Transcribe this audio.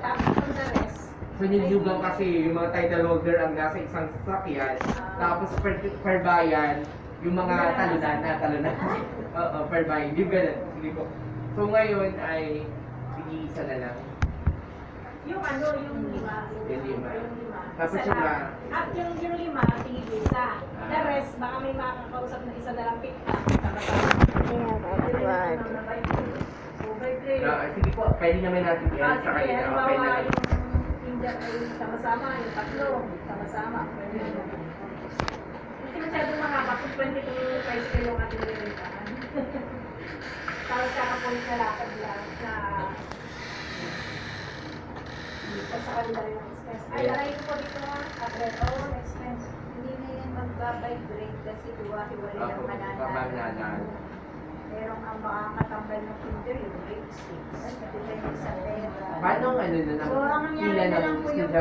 tapos on the rest. So nilugang kasi yung mga title holder ang nasa isang sasakyan, tapos per bayan, yung mga talunan. Oo, per bayan. Yung ganun. Sige po. So ngayon ay isa na lang. Yung ano, yung lima. Yung lima. Yung lima. Tapos Isa yung lang. At yung lima, tingin isa. The rest, baka may makakausap na isa na lang pick up. Sige po, pwede naman natin yan sa kanila. Okay na lang. Yung India ay sama-sama, yung tatlo, sama-sama. Pwede naman. Kasi masyadong mahaba kung 22 tricycle yung ating nililitaan. Tapos kakapulit na lakad lang na sa kanila rin ang expense. Ay, alay ko po dito address. Oh, expense. Hindi na yan magbabibrate kasi hiwa-hiwalay ang mananalo. Pero ang makakatambal ng kinder yung grade 6. Depende sa pera. Paano ang ano na So, ang nangyari ilan na lang ng po yung estudyante